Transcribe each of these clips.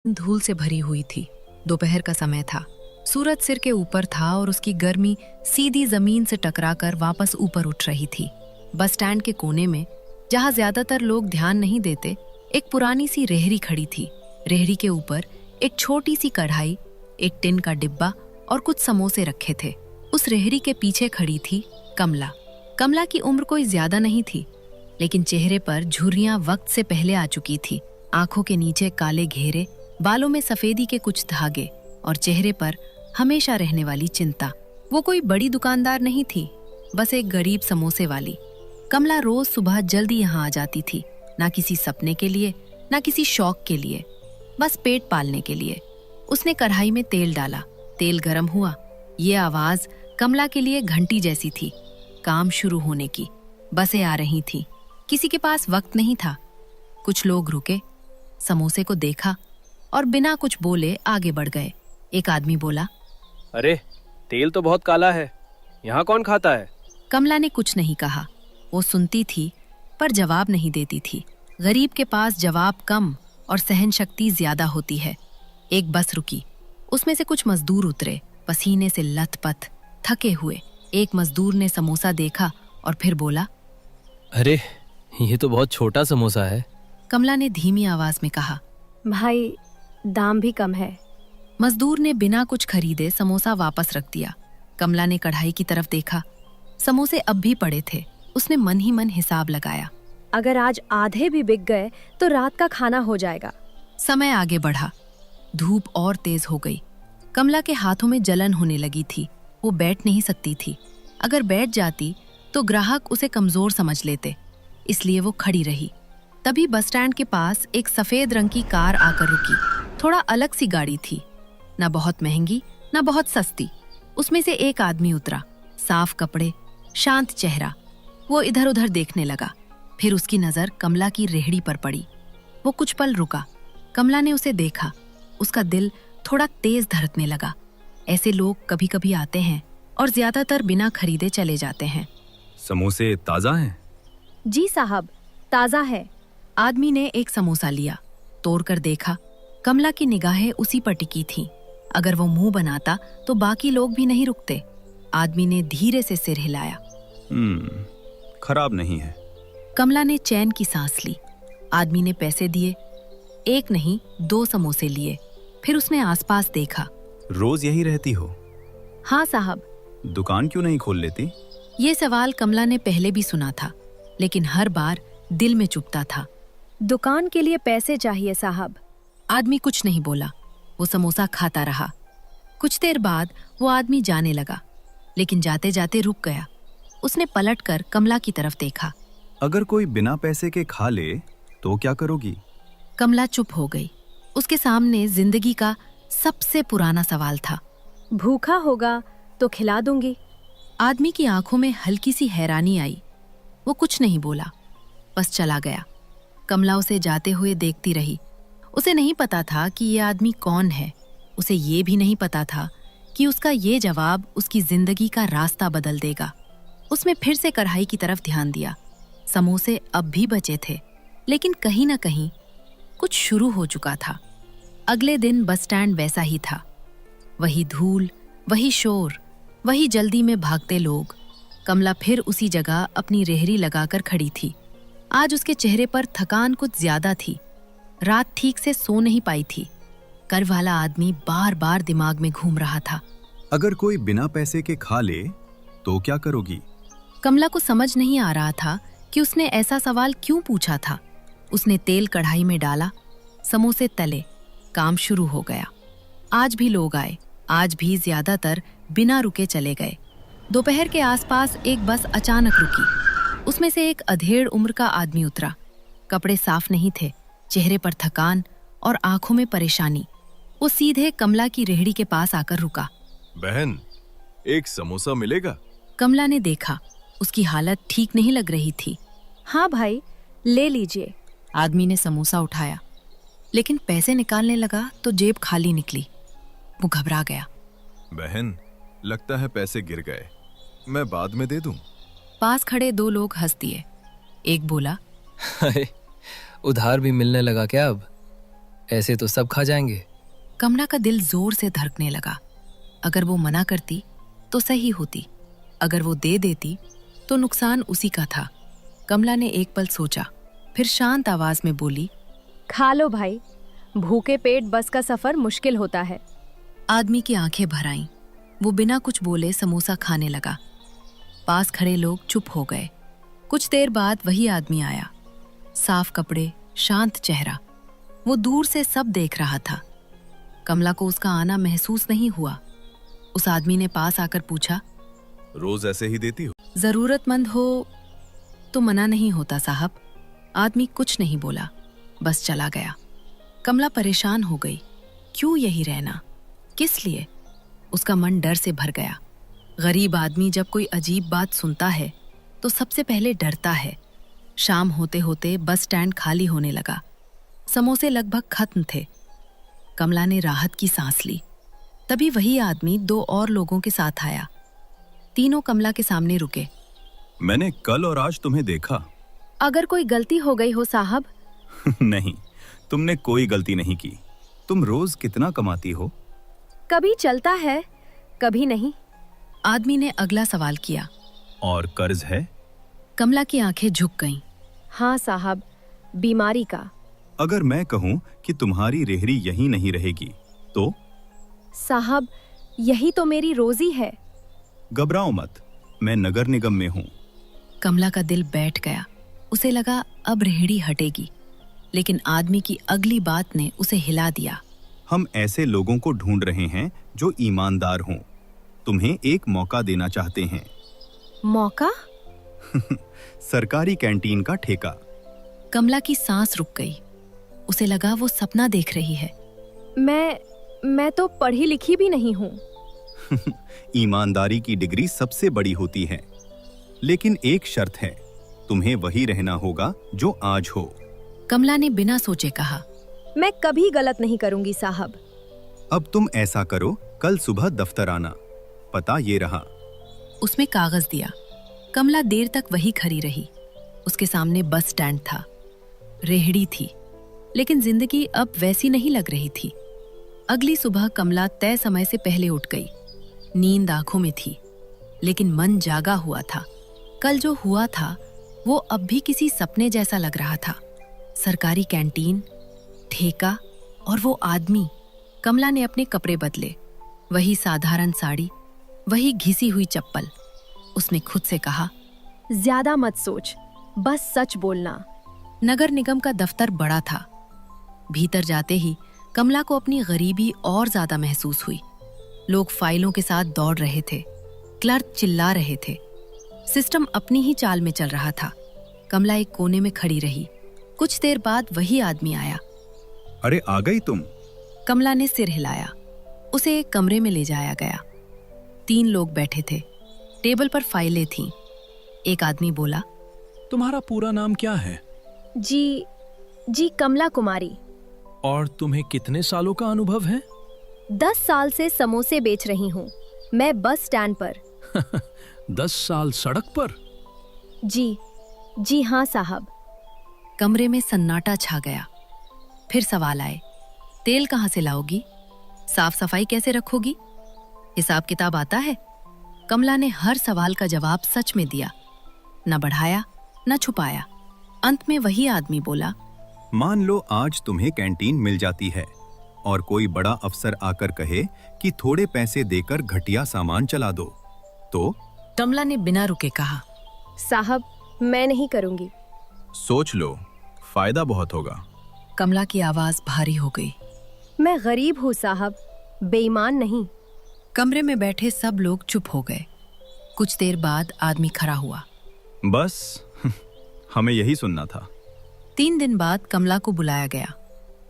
धूल से भरी हुई थी। दोपहर का समय था। सूरज सिर के ऊपर था और उसकी गर्मी सीधी जमीन से टकराकर वापस ऊपर उठ रही थी। बस स्टैंड के कोने में, जहां ज्यादातर लोग ध्यान नहीं देते, एक पुरानी सी रेहड़ी खड़ी थी। रेहड़ी के ऊपर एक छोटी सी कढ़ाई, एक टिन का डिब्बा और कुछ समोसे रखे थे। उस रेहड़ी के पीछे खड़ी थी कमला। कमला की उम्र कोई ज्यादा नहीं थी, लेकिन चेहरे पर झुर्रियां वक्त से पहले आ चुकी थी। आंखों के नीचे काले घेरे, बालों में सफेदी के कुछ धागे और चेहरे पर हमेशा रहने वाली चिंता। वो कोई बड़ी दुकानदार नहीं थी, बस एक गरीब समोसे वाली। कमला रोज सुबह जल्दी यहाँ आ जाती थी, ना किसी सपने के लिए, ना किसी शौक के लिए, बस पेट पालने के लिए। उसने कढ़ाई में तेल डाला, तेल गर्म हुआ। ये आवाज कमला के लिए घंटी जैसी थी, काम शुरू होने की। बसें आ रही थीं, किसी के पास वक्त नहीं था। कुछ लोग रुके, समोसे को देखा और बिना कुछ बोले आगे बढ़ गए। एक आदमी बोला, अरे तेल तो बहुत काला है, यहाँ कौन खाता है? कमला ने कुछ नहीं कहा। वो सुनती थी पर जवाब नहीं देती थी। गरीब के पास जवाब कम और सहन शक्ति ज्यादा होती है। एक बस रुकी, उसमें से कुछ मजदूर उतरे, पसीने से लथपथ, थके हुए। एक मजदूर ने समोसा देखा और फिर बोला, अरे ये तो बहुत छोटा समोसा है। कमला ने धीमी आवाज में कहा, भाई दाम भी कम है। मजदूर ने बिना कुछ खरीदे समोसा वापस रख दिया। कमला ने कढ़ाई की तरफ देखा, समोसे अब भी पड़े थे। उसने मन ही मन हिसाब लगाया, अगर आज आधे भी बिक गए तो रात का खाना हो जाएगा। समय आगे बढ़ा, धूप और तेज हो गई। कमला के हाथों में जलन होने लगी थी। वो बैठ नहीं सकती थी। अगर बैठ जाती तो ग्राहक उसे कमजोर समझ लेते, इसलिए वो खड़ी रही। तभी बस स्टैंड के पास एक सफेद रंग की कार आकर रुकी। थोड़ा अलग सी गाड़ी थी, ना बहुत महंगी ना बहुत सस्ती। उसमें से एक आदमी उतरा, साफ कपड़े, शांत चेहरा। वो इधर उधर देखने लगा, फिर उसकी नजर कमला की रेहड़ी पर पड़ी। वो कुछ पल रुका। कमला ने उसे देखा। उसका दिल थोड़ा तेज धड़कने लगा। ऐसे लोग कभी कभी आते हैं और ज्यादातर बिना खरीदे चले जाते हैं। समोसे ताजा हैं? जी साहब, ताजा है। आदमी ने एक समोसा लिया, तोड़कर देखा। कमला की निगाहें उसी पर टिकी थीं। अगर वो मुंह बनाता तो बाकी लोग भी नहीं रुकते। आदमी ने धीरे से सिर हिलाया। खराब नहीं है। कमला ने चैन की सांस ली। आदमी ने पैसे दिए। एक नहीं, 2 समोसे लिए। फिर उसने आसपास देखा। रोज यही रहती हो? हाँ साहब। दुकान क्यों नहीं खोल लेती? ये सवाल कमला ने पहले भी सुना था, लेकिन हर बार दिल में चुभता था। दुकान के लिए पैसे चाहिए साहब। आदमी कुछ नहीं बोला। वो समोसा खाता रहा। कुछ देर बाद वो आदमी जाने लगा, लेकिन जाते जाते रुक गया। उसने पलटकर कमला की तरफ देखा। अगर कोई बिना पैसे के खा ले तो क्या करोगी? कमला चुप हो गई। उसके सामने जिंदगी का सबसे पुराना सवाल था। भूखा होगा तो खिला दूंगी। आदमी की आंखों में हल्की सी हैरानी आई। वो कुछ नहीं बोला, बस चला गया। कमला उसे जाते हुए देखती रही। उसे नहीं पता था कि ये आदमी कौन है। उसे ये भी नहीं पता था कि उसका ये जवाब उसकी जिंदगी का रास्ता बदल देगा। उसने फिर से कढ़ाई की तरफ ध्यान दिया। समोसे अब भी बचे थे, लेकिन कहीं ना कहीं कुछ शुरू हो चुका था। अगले दिन बस स्टैंड वैसा ही था। वही धूल, वही शोर, वही जल्दी में भागते लोग। कमला फिर उसी जगह अपनी रेहड़ी लगाकर खड़ी थी। आज उसके चेहरे पर थकान कुछ ज्यादा थी। रात ठीक से सो नहीं पाई थी। कर वाला आदमी बार बार दिमाग में घूम रहा था। अगर कोई बिना पैसे के खा ले तो क्या करोगी? कमला को समझ नहीं आ रहा था कि उसने ऐसा सवाल क्यों पूछा था। उसने तेल कढ़ाई में डाला, समोसे तले, काम शुरू हो गया। आज भी लोग आए, आज भी ज्यादातर बिना रुके चले गए। दोपहर के आसपास एक बस अचानक रुकी। उसमें से एक अधेड़ उम्र का आदमी उतरा। कपड़े साफ नहीं थे, चेहरे पर थकान और आंखों में परेशानी। वो सीधे कमला की रेहड़ी के पास आकर रुका। बहन, एक समोसा मिलेगा? कमला ने देखा, उसकी हालत ठीक नहीं लग रही थी। हाँ भाई, ले लीजिए। आदमी ने समोसा उठाया, लेकिन पैसे निकालने लगा तो जेब खाली निकली। वो घबरा गया। बहन, लगता है पैसे गिर गए, मैं बाद में दे दूं? पास खड़े 2 लोग हंस दिए। एक बोला, अरे उधार भी मिलने लगा क्या अब? ऐसे तो सब खा जाएंगे। कमला का दिल जोर से धड़कने लगा। अगर वो मना करती तो सही होती, अगर वो दे देती तो नुकसान उसी का था। कमला ने एक पल सोचा, फिर शांत आवाज में बोली, खा लो भाई, भूखे पेट बस का सफर मुश्किल होता है। आदमी की आंखें भर आईं। वो बिना कुछ बोले समोसा खाने लगा। पास खड़े लोग चुप हो गए। कुछ देर बाद वही आदमी आया, साफ कपड़े, शांत चेहरा। वो दूर से सब देख रहा था। कमला को उसका आना महसूस नहीं हुआ। उस आदमी ने पास आकर पूछा, रोज ऐसे ही देती हो? जरूरतमंद हो तो मना नहीं होता साहब। आदमी कुछ नहीं बोला, बस चला गया। कमला परेशान हो गई। क्यों यही रहना, किस लिए? उसका मन डर से भर गया। गरीब आदमी जब कोई अजीब बात सुनता है तो सबसे पहले डरता है। शाम होते होते बस स्टैंड खाली होने लगा। समोसे लगभग खत्म थे। कमला ने राहत की सांस ली। तभी वही आदमी 2 और लोगों के साथ आया। तीनों कमला के सामने रुके। मैंने कल और आज तुम्हें देखा। अगर कोई गलती हो गई हो साहब? नहीं, तुमने कोई गलती नहीं की। तुम रोज कितना कमाती हो? कभी चलता है, कभी नहीं। आदमी ने अगला सवाल किया। और कर्ज है? कमला की आंखें झुक गईं। हाँ साहब, बीमारी का। अगर मैं कहूं कि तुम्हारी रेहड़ी यहीं नहीं रहेगी तो? साहब, यही तो मेरी रोजी है। घबराओ मत, मैं नगर निगम में हूँ। कमला का दिल बैठ गया। उसे लगा अब रेहड़ी हटेगी, लेकिन आदमी की अगली बात ने उसे हिला दिया। हम ऐसे लोगों को ढूंढ रहे हैं जो ईमानदार हों। तुम्हें एक मौका देना चाहते हैं। मौका? सरकारी कैंटीन का ठेका। कमला की सांस रुक गई। उसे लगा वो सपना देख रही है। मैं तो पढ़ी लिखी भी नहीं हूँ। ईमानदारी की डिग्री सबसे बड़ी होती है, लेकिन एक शर्त है, तुम्हें वही रहना होगा जो आज हो। कमला ने बिना सोचे कहा, मैं कभी गलत नहीं करूंगी साहब। अब तुम ऐसा करो, कल सुबह दफ्तर आना। पता ये रहा। उसमें कागज दिया। कमला देर तक वही खड़ी रही। उसके सामने बस स्टैंड था, रेहड़ी थी, लेकिन जिंदगी अब वैसी नहीं लग रही थी। अगली सुबह कमला तय समय से पहले उठ गई। नींद आंखों में थी, लेकिन मन जागा हुआ था। कल जो हुआ था वो अब भी किसी सपने जैसा लग रहा था। सरकारी कैंटीन, ठेका और वो आदमी। कमला ने अपने कपड़े बदले। वही साधारण साड़ी, वही घिसी हुई चप्पल। उसने खुद से कहा, ज्यादा मत सोच, बस सच बोलना। नगर निगम का दफ्तर बड़ा था। भीतर जाते ही कमला को अपनी गरीबी और ज्यादा महसूस हुई। लोग फाइलों के साथ दौड़ रहे थे, क्लर्क चिल्ला रहे थे। सिस्टम अपनी ही चाल में चल रहा था। कमला एक कोने में खड़ी रही। कुछ देर बाद वही आदमी आया। अरे आ गई तुम? कमला ने सिर हिलाया। उसे एक कमरे में ले जाया गया। 3 लोग बैठे थे। टेबल पर फाइलें थीं। एक आदमी बोला, तुम्हारा पूरा नाम क्या है? जी कमला कुमारी। और तुम्हें कितने सालों का अनुभव है? 10 साल से समोसे बेच रही हूँ, मैं बस स्टैंड पर। 10 साल सड़क पर? जी हाँ साहब। कमरे में सन्नाटा छा गया। फिर सवाल आए, तेल कहाँ से लाओगी? साफ सफाई कैसे रखोगी? हिसाब किताब आता है? कमला ने हर सवाल का जवाब सच में दिया, न बढ़ाया न छुपाया। अंत में वही आदमी बोला, मान लो आज तुम्हें कैंटीन मिल जाती है और कोई बड़ा अफसर आकर कहे कि थोड़े पैसे देकर घटिया सामान चला दो, तो? कमला ने बिना रुके कहा, साहब मैं नहीं करूंगी। सोच लो, फायदा बहुत होगा। कमला की आवाज भारी हो गई। मैं गरीब हूँ साहब, बेईमान नहीं। कमरे में बैठे सब लोग चुप हो गए। कुछ देर बाद आदमी खड़ा हुआ। बस हमें यही सुनना था। 3 दिन बाद कमला को बुलाया गया।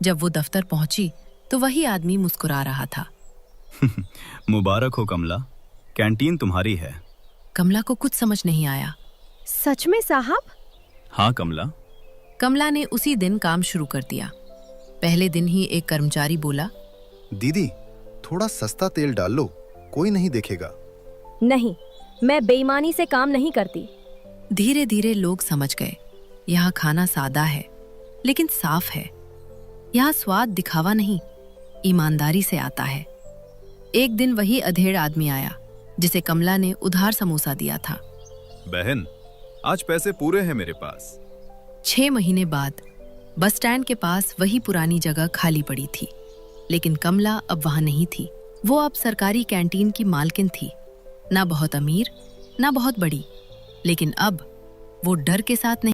जब वो दफ्तर पहुंची तो वही आदमी मुस्कुरा रहा था। मुबारक हो कमला, कैंटीन तुम्हारी है। कमला को कुछ समझ नहीं आया। सच में साहब? हाँ कमला। कमला ने उसी दिन काम शुरू कर दिया। पहले दिन ही एक कर्मचारी बोला, दीदी थोड़ा सस्ता तेल डाल लो, कोई नहीं देखेगा। नहीं, मैं बेईमानी से काम नहीं करती। धीरे धीरे लोग समझ गए, यहाँ खाना सादा है लेकिन साफ है। यहाँ स्वाद दिखावा नहीं, ईमानदारी से आता है। एक दिन वही अधेड़ आदमी आया जिसे कमला ने उधार समोसा दिया था। बहन, आज पैसे पूरे हैं मेरे पास। 6 महीने बाद बस स्टैंड के पास वही पुरानी जगह खाली पड़ी थी, लेकिन कमला अब वहां नहीं थी। वो अब सरकारी कैंटीन की मालकिन थी, ना बहुत अमीर ना बहुत बड़ी, लेकिन अब वो डर के साथ नहीं